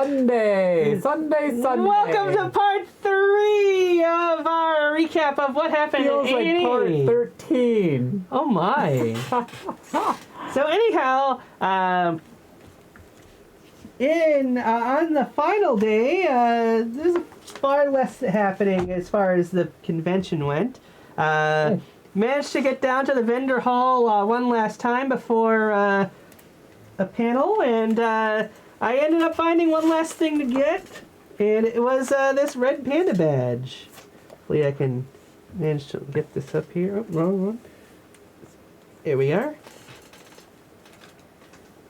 Sunday. Welcome to part 3 of our recap of what happened Feels in like ANE. part 13. Oh my. So anyhow, on the final day, there's far less happening as far as the convention went. Managed to get down to the vendor hall one last time before a panel, and I ended up finding one last thing to get, and it was this red panda badge. Hopefully I can manage to get this up here. Oh, wrong one. Here we are.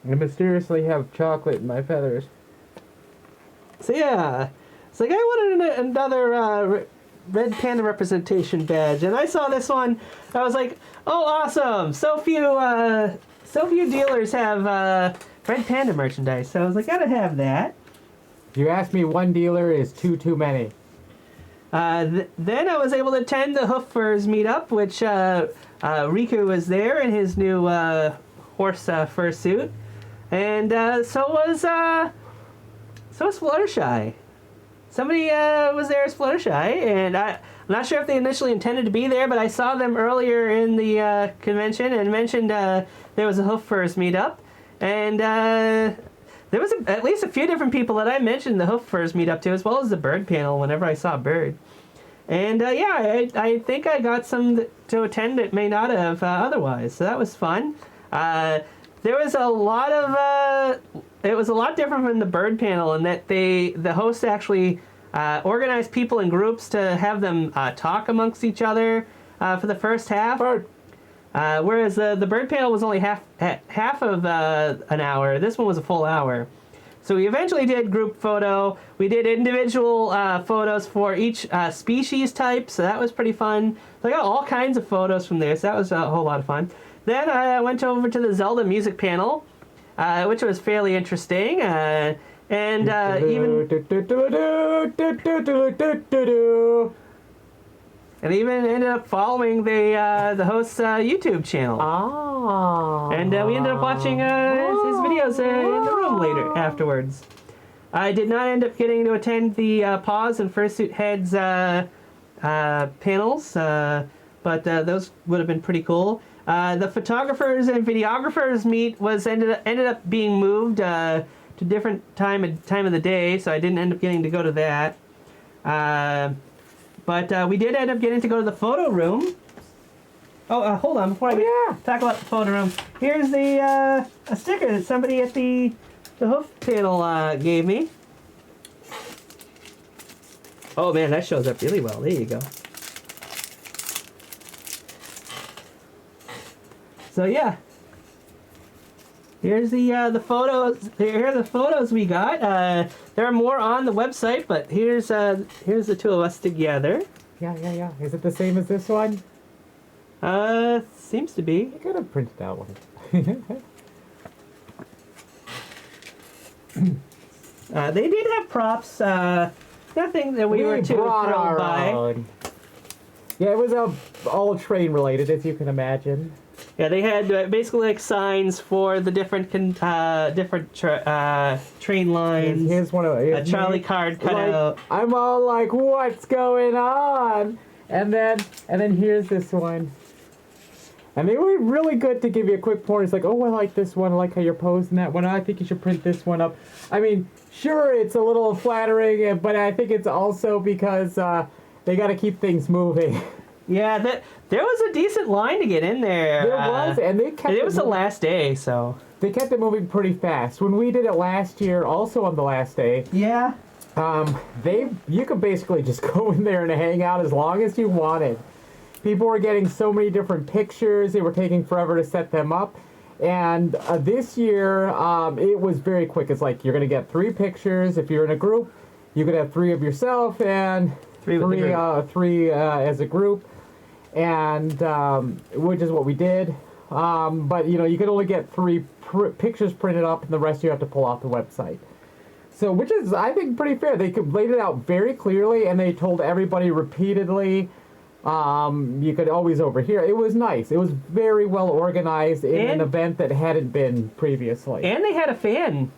I mysteriously have chocolate in my feathers. So yeah, it's like I wanted another red panda representation badge, and I saw this one. I was like, oh, awesome! So few dealers have red panda merchandise, so I was like, gotta have that. If you ask me, one dealer is too many. Then I was able to attend the Hoof Furs meetup, which Riku was there in his new horse fursuit, and so was Fluttershy. Somebody was there as Fluttershy, and I'm not sure if they initially intended to be there, but I saw them earlier in the convention and mentioned there was a Hoof Furs meetup, and there was at least a few different people that I mentioned the Hoof Furs meetup to, as well as the bird panel whenever I saw a bird. And yeah, I think I got some to attend that may not have otherwise, so that was fun. There was a lot of it was a lot different from the bird panel in that the hosts actually organized people in groups to have them talk amongst each other for the first half. Whereas the bird panel was only half of an hour. This one was a full hour. So we eventually did group photo. We did individual photos for each species type, so that was pretty fun. So I got all kinds of photos from there, so that was a whole lot of fun. Then I went over to the Zelda music panel, which was fairly interesting, and even ended up following the host's YouTube channel. Oh. And we ended up watching his videos in the room later afterwards. I did not end up getting to attend the Paws and Fursuit Heads panels, but those would have been pretty cool. The photographers and videographers meet was ended up being moved to different time of the day, so I didn't end up getting to go to that. But we did end up getting to go to the photo room. Oh, hold on, before I talk about the photo room. Here's the a sticker that somebody at the Hoof panel gave me. Oh man, that shows up really well. There you go. So yeah, here's the photos. Here are the photos we got. There are more on the website, but here's the two of us together. Yeah. Is it the same as this one? Seems to be. I could have printed out one. They did have props. Nothing that we were too thrilled by. Yeah, it was all train related, as you can imagine. Yeah, they had basically like signs for the different train lines. Here's one of a Charlie card cut out. I'm all like, what's going on? And then here's this one. And they were really good to give you a quick pointer. It's like, oh, I like this one. I like how you're posing that one. I think you should print this one up. I mean, sure, it's a little flattering, but I think it's also because they got to keep things moving. Yeah, there was a decent line to get in there. There was, and they kept it was the last day, so they kept it moving pretty fast. When we did it last year, also on the last day, yeah, you could basically just go in there and hang out as long as you wanted. People were getting so many different pictures; they were taking forever to set them up. And this year, it was very quick. It's like you're going to get 3 pictures. If you're in a group, you could have 3 of yourself and three as a group. And which is what we did, but you could only get 3 pictures printed up, and the rest you have to pull off the website. So, which is, I think, pretty fair. They laid it out very clearly, and they told everybody repeatedly You could always overhear. It was nice. It was very well organized in an event that hadn't been previously. And they had a fan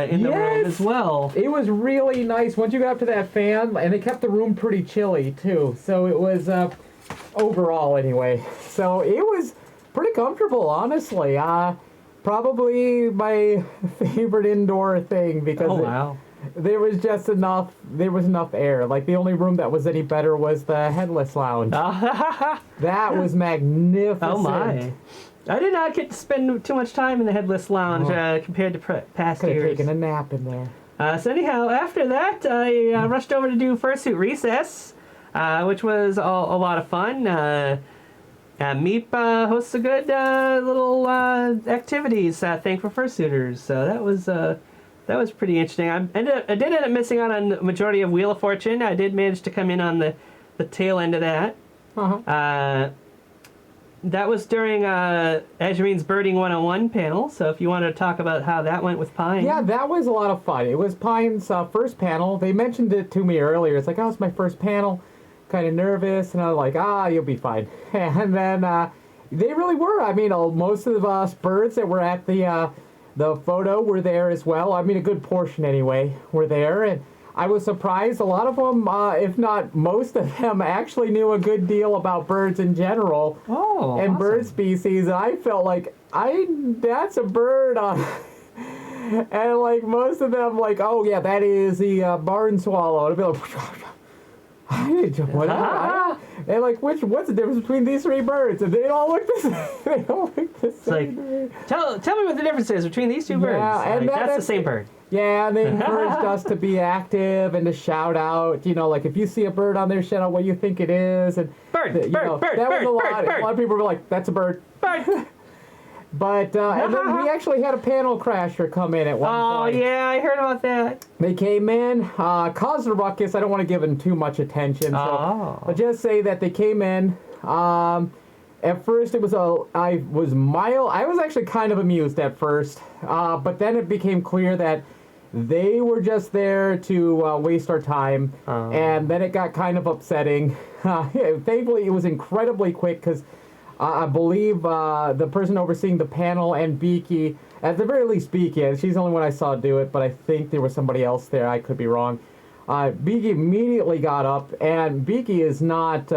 in the room as well. It was really nice. Once you got up to that fan, and they kept the room pretty chilly too. So it was overall anyway. So it was pretty comfortable, honestly. Probably my favorite indoor thing because there was just enough. There was enough air. Like the only room that was any better was the headless lounge. That was magnificent. Oh my! I did not get to spend too much time in the headless lounge compared to past Could have years. taken a nap in there. So anyhow, after that, I rushed over to do Fursuit Recess, which was a lot of fun. Meep hosts a good little activities thing for fursuiters, so that was pretty interesting. I did end up missing out on the majority of Wheel of Fortune. I did manage to come in on the tail end of that. That was during Azurean's Birding 101 panel, so if you wanted to talk about how that went with Pine. Yeah, that was a lot of fun. It was Pine's first panel. They mentioned it to me earlier. It's like, oh, it's my first panel. Kind of nervous, and I was like, you'll be fine. And then they really were. I mean, most of us birds that were at the photo were there as well. I mean, a good portion anyway were there, and I was surprised. A lot of them, if not most of them, actually knew a good deal about birds in general and awesome. Bird species. And I felt like that's a bird on. And like most of them, like, oh yeah, that is the barn swallow. It'd be like. Whatever. And like, what's the difference between these three birds? And they all look the same. They all look the same. Like, tell me what the difference is between these two birds. And that's the same bird. Yeah, and they encouraged us to be active and to shout out. You know, like if you see a bird on there, shout out what you think it is. And bird. A lot of people were like, "That's a bird." Bird. But and then we actually had a panel crasher come in at one point. Oh yeah, I heard about that. They came in, caused a ruckus. I don't want to give them too much attention, so I'll just say that they came in. At first, I was actually kind of amused at first, but then it became clear that they were just there to waste our time, and then it got kind of upsetting. Thankfully, it was incredibly quick because. I believe the person overseeing the panel and Beaky, at the very least Beaky, and she's the only one I saw do it, but I think there was somebody else there, I could be wrong. Beaky immediately got up, and Beaky is not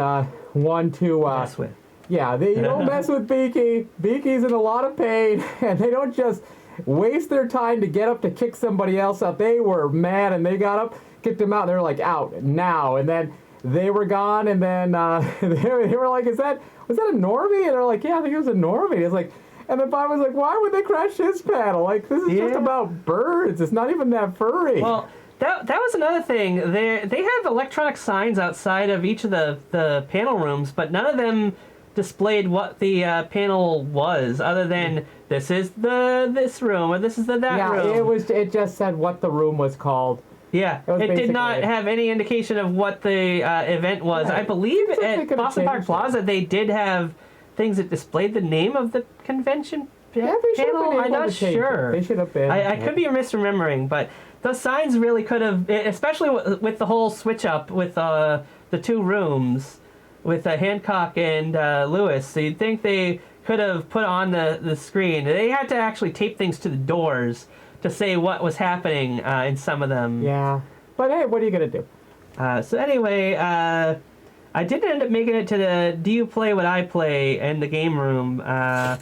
one to... mess with. Yeah, you don't mess with Beaky. Beaky's in a lot of pain, and they don't just waste their time to get up to kick somebody else out. They were mad, and they got up, kicked him out, and they were like, out, now, and then... They were gone, and then they were like, was that a normie? And they're like, yeah, I think it was a normie. It's like, and then Bob was like, why would they crash his panel? Like, this is just about birds. It's not even that furry. Well, that was another thing. They have electronic signs outside of each of the panel rooms, but none of them displayed what the panel was, other than this is this room or this is that room. Yeah, it just said what the room was called. Yeah, it did not have any indication of what the event was. Yeah, I believe at Boston Park Plaza they did have things that displayed the name of the convention panel. I'm not sure. They should have been. I could be misremembering, but those signs really could have, especially with the whole switch up with the two rooms with Hancock and Lewis. So you'd think they could have put on the screen. They had to actually tape things to the doors to say what was happening in some of them. Yeah. But hey, what are you going to do? So anyway, I did end up making it to the Do You Play What I Play in the game room. I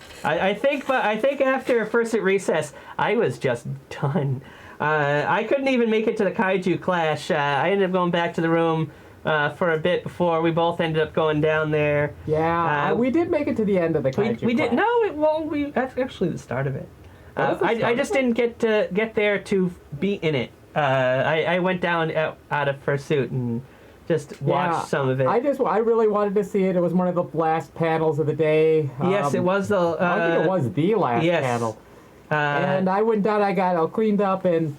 think after Fursuit Recess, I was just done. I couldn't even make it to the Kaiju Clash. I ended up going back to the room for a bit before we both ended up going down there. Yeah, we did make it to the end of the Kaiju Clash. We did. That's actually the start of it. I just didn't get there to be in it. I went down out of Fursuit and just watched some of it. I really wanted to see it. It was one of the last panels of the day. Yes, it was the. I think it was the last panel. And I went down. I got all cleaned up and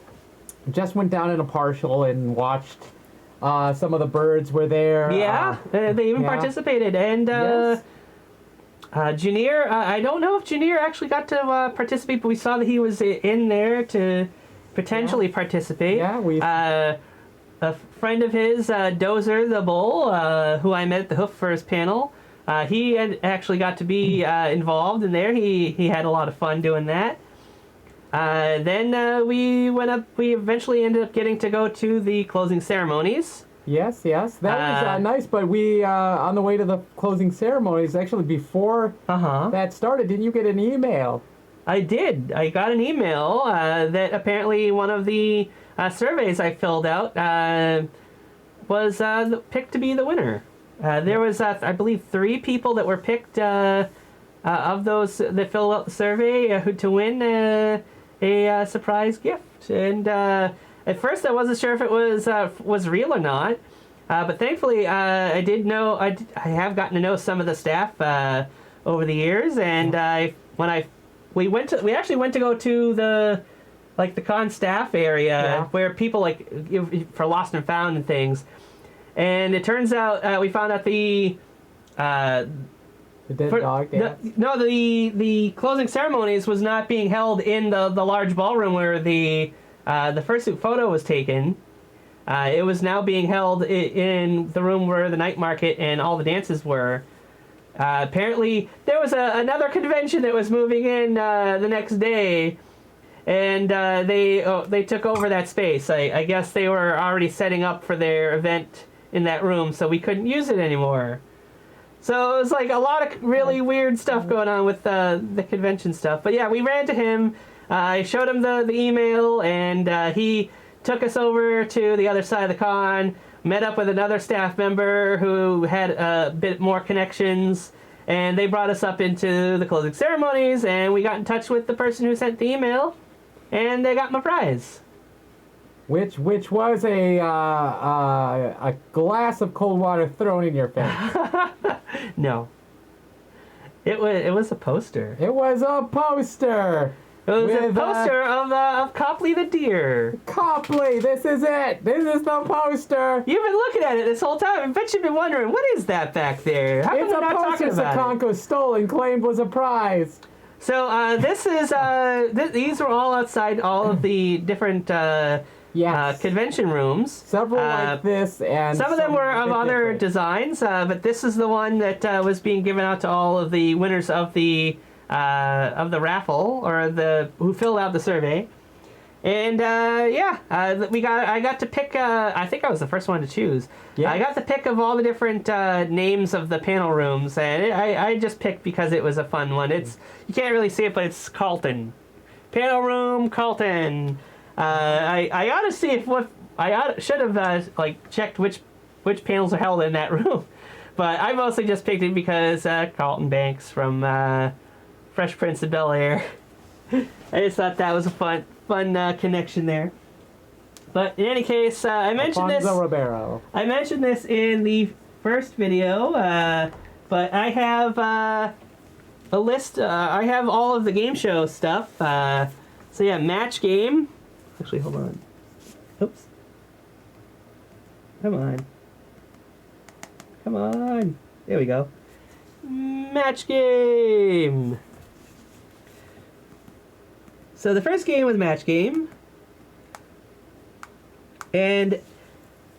just went down in a partial and watched. Some of the birds were there. Yeah, they even participated. And yes. Junior, I don't know if Junior actually got to participate, but we saw that he was in there to potentially participate. Yeah, a friend of his, Dozer the Bull, who I met at the Hoof First panel. He had actually got to be involved in there. He had a lot of fun doing that. Then we went up. We eventually ended up getting to go to the closing ceremonies. Yes, that was nice. But we, on the way to the closing ceremonies, actually before that started, didn't you get an email? I did. I got an email that apparently one of the surveys I filled out was picked to be the winner. There was, I believe, 3 people that were picked of those that filled out the survey to win a surprise gift. And at first, I wasn't sure if it was real or not. But thankfully, I did know. I have gotten to know some of the staff over the years, and we actually went to go to the con staff area where people for lost and found and things. And it turns out we found out the dead dog dance? The closing ceremonies was not being held in the large ballroom where the fursuit photo was taken. It was now being held in the room where the night market and all the dances were. Apparently, there was another convention that was moving in the next day, and they took over that space. I guess they were already setting up for their event in that room, so we couldn't use it anymore. So it was like a lot of really weird stuff going on with the convention stuff. But yeah, we ran to him. I showed him the email, and he took us over to the other side of the con, met up with another staff member who had a bit more connections, and they brought us up into the closing ceremonies, and we got in touch with the person who sent the email, and they got my prize. Which was a glass of cold water thrown in your face. No. It was a poster. It was a poster. It was a poster of Copley the deer. Copley, this is it. This is the poster. You've been looking at it this whole time. I bet you've been wondering, what is that back there? How it's come a we're not poster talking about Sakonko stole and claimed was a prize. So this is these were all outside all of the different convention rooms. Several like this, and some of them were of other different designs, but this is the one that was being given out to all of the winners of the raffle, or who filled out the survey. And I got to pick. I think I was the first one to choose. Yeah. I got the pick of all the different names of the panel rooms, and I just picked because it was a fun one. You can't really see it, but it's Carlton, panel room Carlton. I ought to see if should have checked which panels are held in that room, but I mostly just picked it because Carlton Banks from Fresh Prince of Bel-Air. I just thought that was a fun connection there. But in any case, I mentioned I mentioned this in the first video, but I have a list. I have all of the game show stuff. So yeah, match game. Actually, hold on. Oops. Come on. There we go. Match game. So the first game was match game, and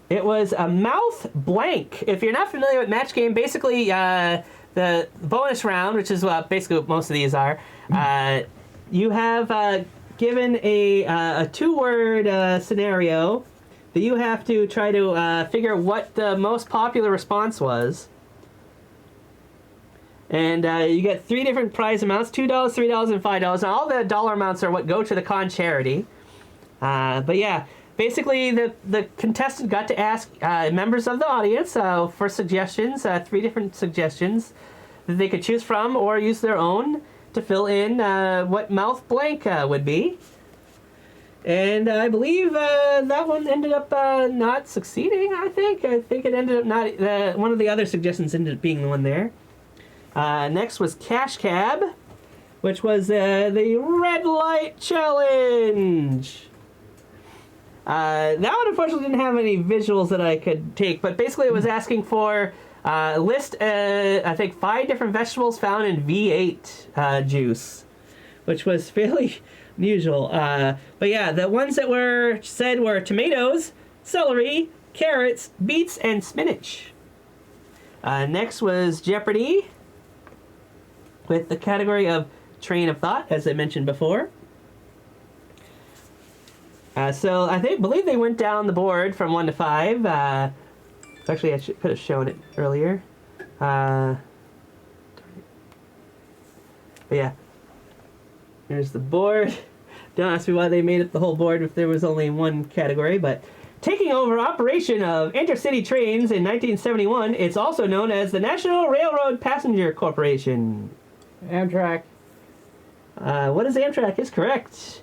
it was a mouth blank. If you're not familiar with match game, basically the bonus round, which is basically what most of these are, you have given a 2-word scenario that you have to try to figure what the most popular response was. And you get 3 different prize amounts, $2, $3, and $5. And all the dollar amounts are what go to the con charity. But yeah, basically the contestant got to ask members of the audience for suggestions, 3 different suggestions that they could choose from or use their own to fill in what mouth blank would be. And I believe that one ended up not succeeding, I think. I think it ended up not... one of the other suggestions ended up being the one there. Next was Cash Cab, which was the Red Light Challenge. That one unfortunately didn't have any visuals that I could take, but basically it was asking for list, I think, 5 different vegetables found in V8 juice, which was fairly unusual. But yeah, the ones that were tomatoes, celery, carrots, beets, and spinach. Next was Jeopardy! With the category of train of thought, as I mentioned before. So I believe they went down the board from 1 to 5. Actually, I could have shown it earlier. But yeah, here's the board. Don't ask me why they made up the whole board if there was only one category, but taking over operation of intercity trains in 1971, it's also known as the National Railroad Passenger Corporation. Amtrak. What is Amtrak is correct.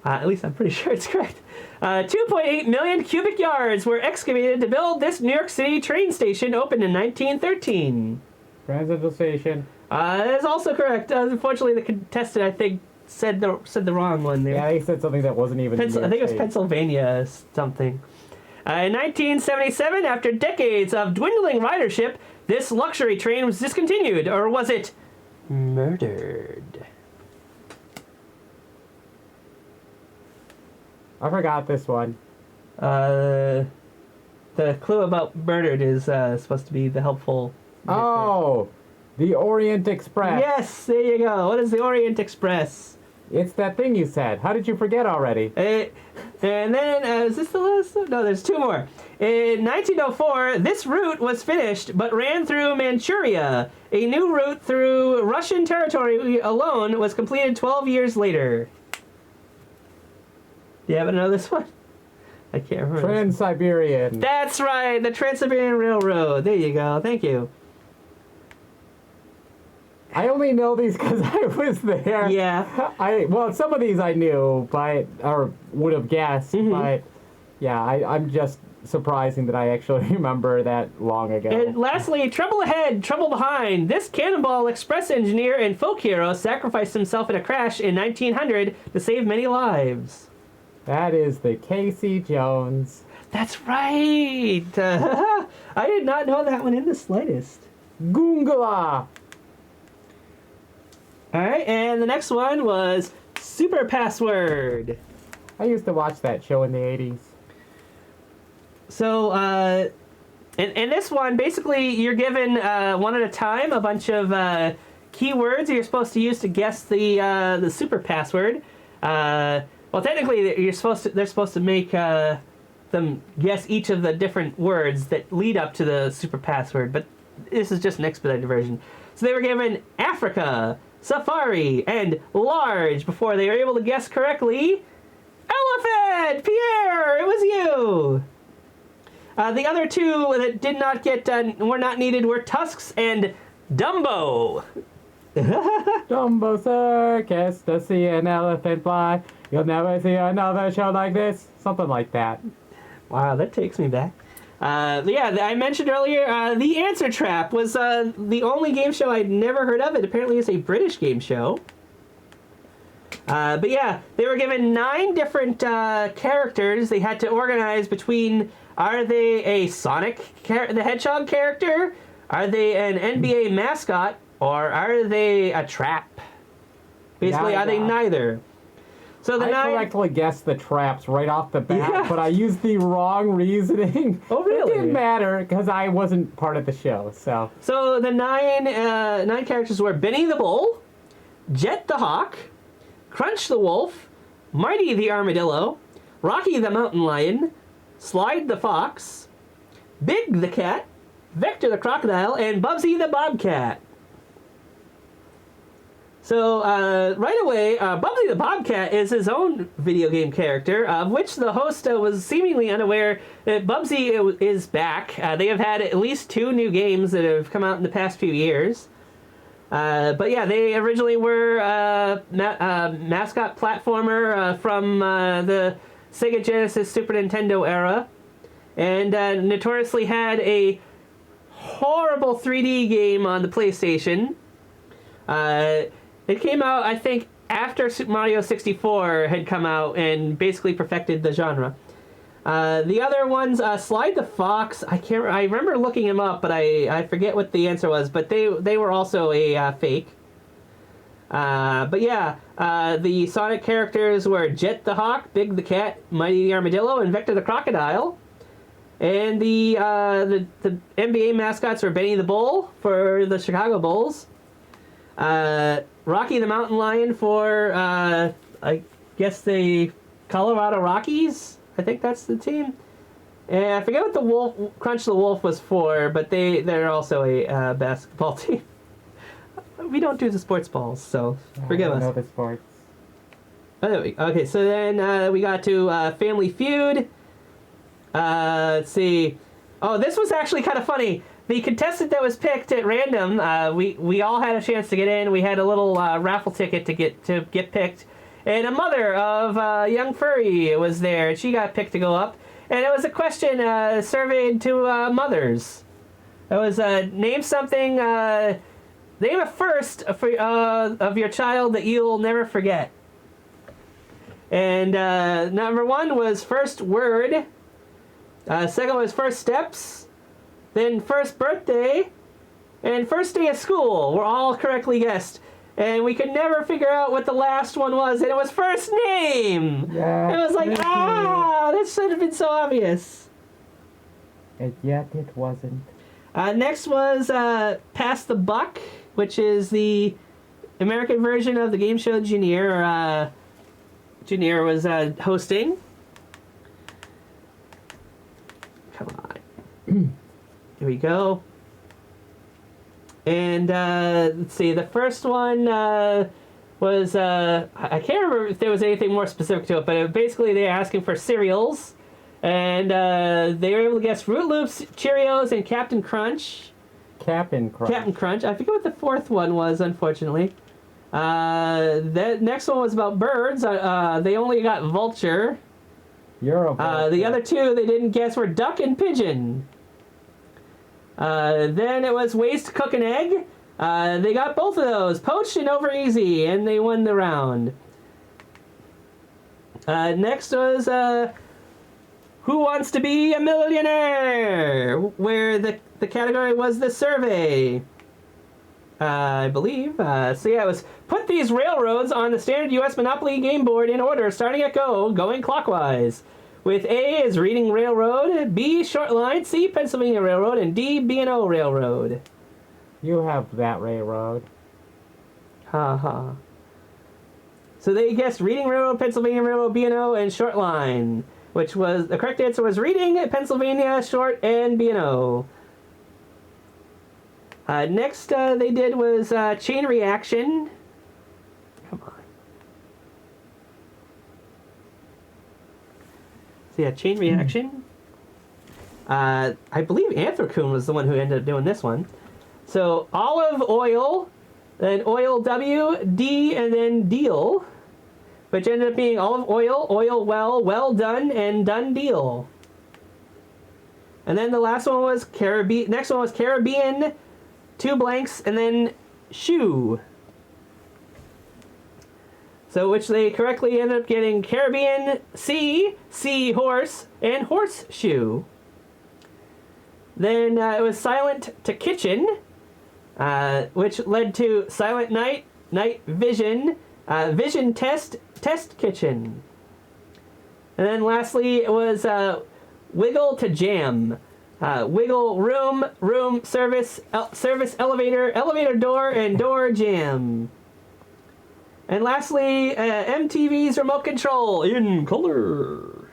At least I'm pretty sure it's correct. 2.8 million cubic yards were excavated to build this New York City train station, opened in 1913. Grand Central Station. That is also correct. Unfortunately, the contestant, I think, said the wrong one there. Yeah, he said something that wasn't even. I think it was Pennsylvania something. In 1977, after decades of dwindling ridership, this luxury train was discontinued, or was it murdered? I forgot this one. The clue about murdered is supposed to be the helpful. Oh, the Orient Express. Yes, there you go. What is the Orient Express? It's that thing you said. How did you forget already? And then, is this the last one? No, there's two more. In 1904, this route was finished, but ran through Manchuria. A new route through Russian territory alone was completed 12 years later. Do you happen to know this one? I can't remember. Trans-Siberian. That's right, the Trans-Siberian Railroad. There you go. Thank you. I only know these because I was there. Yeah. Well, some of these I knew, or would have guessed, but yeah, I'm just surprising that I actually remember that long ago. And lastly, trouble ahead, trouble behind. This Cannonball Express engineer and folk hero sacrificed himself in a crash in 1900 to save many lives. That is the Casey Jones. That's right. I did not know that one in the slightest. Goongala. All right, and the next one was Super Password. I used to watch that show in the 80s. So, in this one, basically, you're given one at a time a bunch of keywords that you're supposed to use to guess the super password. Well, technically, they're supposed to make them guess each of the different words that lead up to the super password, but this is just an expedited version. So they were given Africa, Safari, and Large before they were able to guess correctly. Elephant! Pierre, it was you! The other two that did not get were not needed were Tusks and Dumbo. Dumbo Circus, to see an elephant fly. You'll never see another show like this. Something like that. Wow, that takes me back. Yeah, I mentioned earlier, The Answer Trap was the only game show I'd never heard of. It apparently is a British game show. But yeah, they were given 9 different characters they had to organize between, are they a Sonic the Hedgehog character? Are they an NBA mascot? Or are they a trap? Basically, are they neither? So the I correctly guessed the traps right off the bat, but I used the wrong reasoning. Oh, really? It didn't matter because I wasn't part of the show. So the nine characters were Benny the Bull, Jet the Hawk, Crunch the Wolf, Mighty the Armadillo, Rocky the Mountain Lion, Slide the Fox, Big the Cat, Vector the Crocodile, and Bubsy the Bobcat. So, right away, Bubsy the Bobcat is his own video game character, of which the host was seemingly unaware that Bubsy is back. They have had at least 2 new games that have come out in the past few years. But yeah, they originally were mascot platformer from the Sega Genesis Super Nintendo era, and notoriously had a horrible 3D game on the PlayStation. It came out, I think, after Super Mario 64 had come out and basically perfected the genre. The other ones, Slide the Fox, I remember looking him up, but I forget what the answer was, but they were also a fake. But yeah, the Sonic characters were Jet the Hawk, Big the Cat, Mighty the Armadillo, and Vector the Crocodile. And the NBA mascots were Benny the Bull for the Chicago Bulls, Rocky the Mountain Lion for, I guess, the Colorado Rockies. I think that's the team. And I forget what the Crunch the Wolf was for, but they're also a basketball team. We don't do the sports balls, so forgive us. I don't know the sports. Okay, so then we got to Family Feud. Let's see. Oh, this was actually kind of funny. The contestant that was picked at random, we all had a chance to get in. We had a little raffle ticket to get picked, and a mother of a young furry was there. She got picked to go up, and it was a question surveyed to mothers. It was name something. Name a first of your child that you'll never forget. And number one was first word. Second was first steps. Then first birthday. And first day of school were all correctly guessed. And we could never figure out what the last one was. And it was first name. Yeah. It was like, that should have been so obvious. And yet it wasn't. Next was Pass the Buck, which is the American version of the game show Junior. Junior was hosting. Come on. Here we go. And let's see, the first one was, I can't remember if there was anything more specific to it, but basically they were asking for cereals. And they were able to guess Root Loops, Cheerios, and Captain Crunch. Captain Crunch. I forget what the fourth one was, unfortunately. The next one was about birds. They only got vulture. You're a vulture. The other two they didn't guess were duck and pigeon. Then it was ways to cook an egg. They got both of those, poached and over easy, and they won the round. Next was Who Wants to Be a Millionaire, where the category was the survey. I believe. So yeah, it was put these railroads on the standard U.S. Monopoly game board in order, starting at go, going clockwise. With A is Reading Railroad, B Short Line, C Pennsylvania Railroad, and D B&O Railroad. You have that railroad. Ha ha. So they guessed Reading Railroad, Pennsylvania Railroad, B&O, and Short Line, which was the correct answer was Reading, Pennsylvania, Short, and B&O. Next they did was Chain Reaction. Come on. So yeah, Chain Reaction. I believe Anthro was the one who ended up doing this one. So olive oil, then oil W, D, and then deal, which ended up being olive oil, oil well done, and done deal. And then the last one was Caribbean. Next one was Caribbean, 2 blanks, and then shoe. So which they correctly ended up getting Caribbean, C horse, and horseshoe. Then it was silent to kitchen, which led to silent night vision, vision test kitchen. And then lastly it was wiggle to jam. Wiggle room service elevator door, and door jam. And lastly, MTV's remote control in color.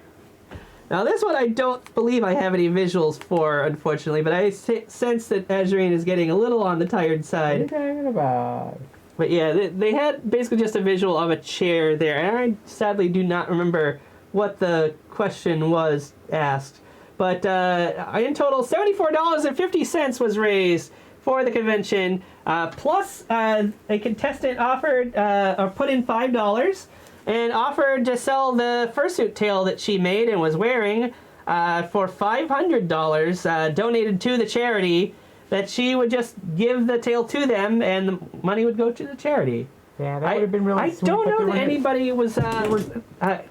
Now this one I don't believe I have any visuals for, unfortunately, but I sense that Azurean is getting a little on the tired side. What are you talking about? But yeah, they had basically just a visual of a chair there, and I sadly do not remember what the question was asked. But in total, $74.50 was raised for the convention, plus a contestant offered or put in $5 and offered to sell the fursuit tail that she made and was wearing for $500 donated to the charity, that she would just give the tail to them and the money would go to the charity. Yeah, that would have been really sweet. I don't know that anybody was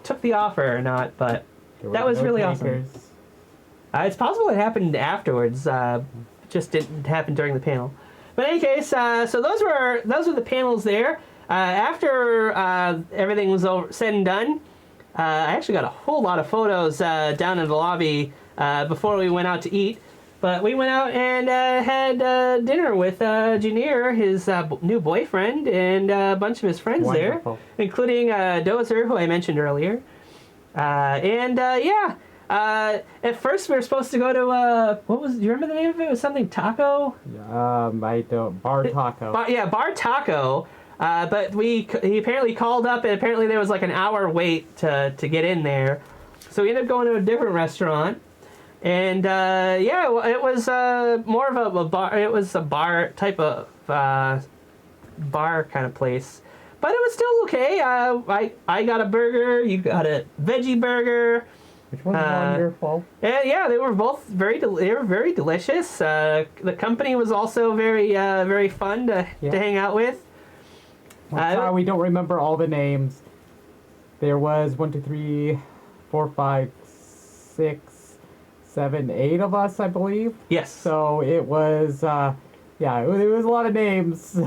took the offer or not, but that was really awesome. It's possible it happened afterwards. Just didn't happen during the panel. But in any case, so those were the panels there. after everything was said and done, I actually got a whole lot of photos down in the lobby before we went out to eat. But we went out and had dinner with Junior, his new boyfriend, and a bunch of his friends Wonderful. there, including Dozer, who I mentioned earlier. At first we were supposed to go to, do you remember the name of it? It was something Taco? I don't. Bar Taco. Bar Taco. But he apparently called up, and apparently there was like an hour wait to get in there. So we ended up going to a different restaurant. And it was more of a bar. It was a bar type of bar kind of place. But it was still okay. I got a burger. You got a veggie burger. Which was wonderful. And yeah, they were both very delicious. The company was also very fun to hang out with. Sorry, we don't remember all the names. There was 1, 2, 3, 4, 5, 6, 7, 8 of us, I believe. Yes. So it was, it was a lot of names.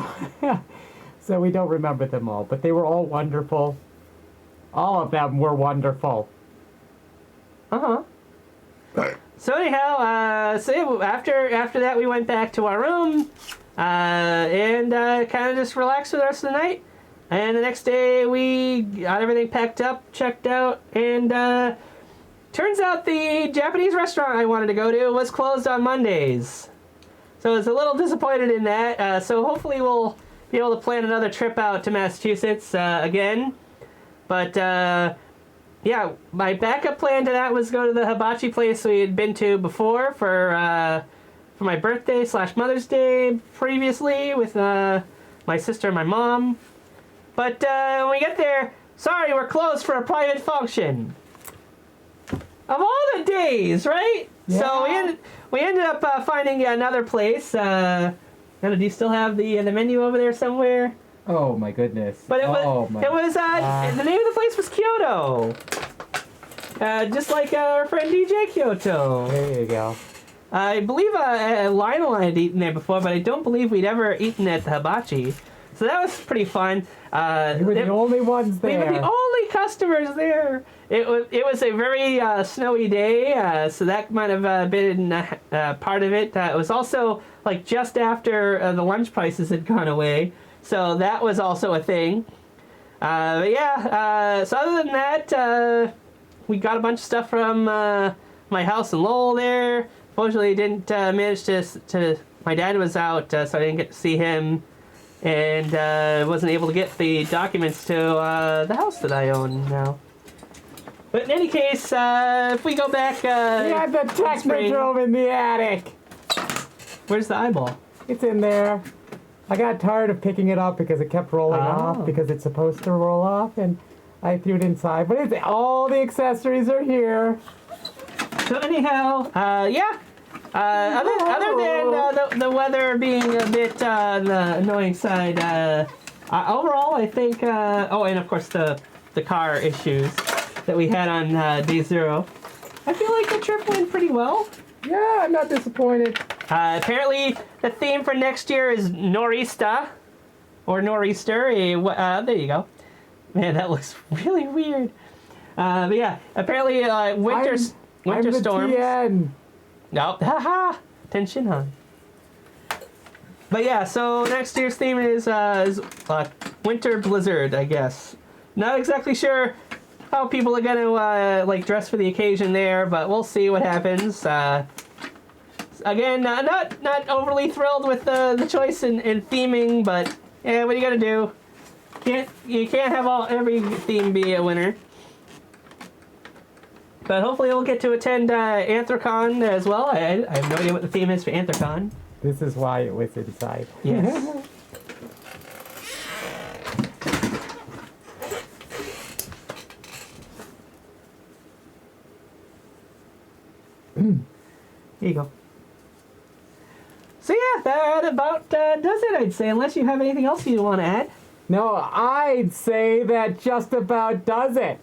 So we don't remember them all, but they were all wonderful. All of them were wonderful. So anyhow, after that we went back to our room and kind of just relaxed for the rest of the night. And the next day we got everything packed up, checked out, and turns out the Japanese restaurant I wanted to go to was closed on Mondays. So I was a little disappointed in that. So hopefully we'll be able to plan another trip out to Massachusetts again. But my backup plan to that was go to the hibachi place we had been to before for my birthday / Mother's Day previously with my sister and my mom. But when we get there, sorry, we're closed for a private function. Of all the days, right? Yeah. So we ended up finding another place. Do you still have the menu over there somewhere? Oh my goodness. But the name of the place was Kyoto. Just like our friend DJ Kyoto. There you go. I believe Lionel and I had eaten there before, but I don't believe we'd ever eaten at the hibachi. So that was pretty fun. We were the only ones there. We were the only customers there. It was a very snowy day, so that might have been part of it. It was also like just after the lunch prices had gone away, so that was also a thing. So other than that, we got a bunch of stuff from my house in Lowell there. Fortunately, didn't manage to. My dad was out, so I didn't get to see him, and wasn't able to get the documents to the house that I own now. But in any case, if we go back... we had the Technodrome in the attic. Where's the eyeball? It's in there. I got tired of picking it up because it kept rolling off, because it's supposed to roll off, and I threw it inside. But all the accessories are here. So anyhow, other than the weather being a bit on the annoying side, overall I think... and of course the car issues that we had on day 0. I feel like the trip went pretty well. Yeah, I'm not disappointed. Apparently, the theme for next year is Nor'easter, or Nor'easter. There you go. Man, that looks really weird. But yeah, apparently winter storms. TN. No, haha, tension, huh? But yeah, so next year's theme is winter blizzard, I guess. Not exactly sure how people are gonna dress for the occasion there, but we'll see what happens. Again, not overly thrilled with the choice in theming, but yeah, what are you gonna do? You can't have every theme be a winner. But hopefully we'll get to attend Anthrocon as well. I have no idea what the theme is for Anthrocon. This is why it was inside. Yes. Here you go. So yeah, that about does it, I'd say, unless you have anything else you want to add. No, I'd say that just about does it.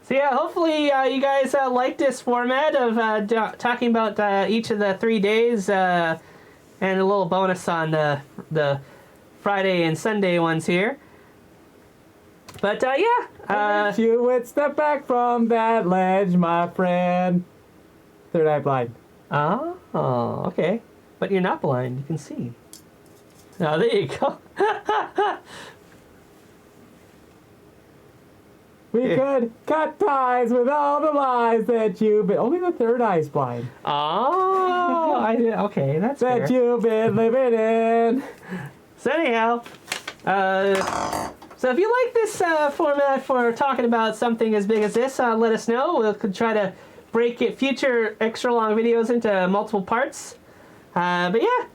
So yeah, hopefully you guys like this format of talking about each of the 3 days, and a little bonus on the Friday and Sunday ones here. But yeah, you would step back from that ledge, my friend. Third eye blind. Oh, okay. But you're not blind. You can see. Oh, there you go. We could cut ties with all the lies that you've been... Only the third eye's blind. Oh, okay, that's that fair. you've been living in. So anyhow, so if you like this format for talking about something as big as this, let us know. We'll try to break future extra long videos into multiple parts. But yeah,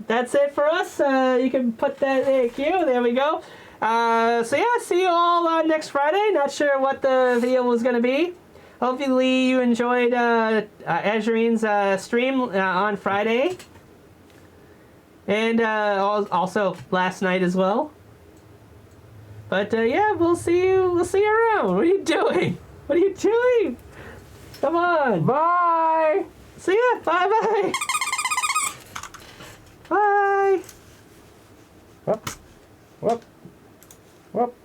that's it for us. You can put that in queue. There we go. So yeah, see you all next Friday. Not sure what the video was going to be. Hopefully you enjoyed Azurean's stream on Friday. And also last night as well. But yeah, we'll see you around. What are you doing? What are you doing? Come on. Bye. See ya. Bye-bye. Bye. Whoop. Whoop. Whoop.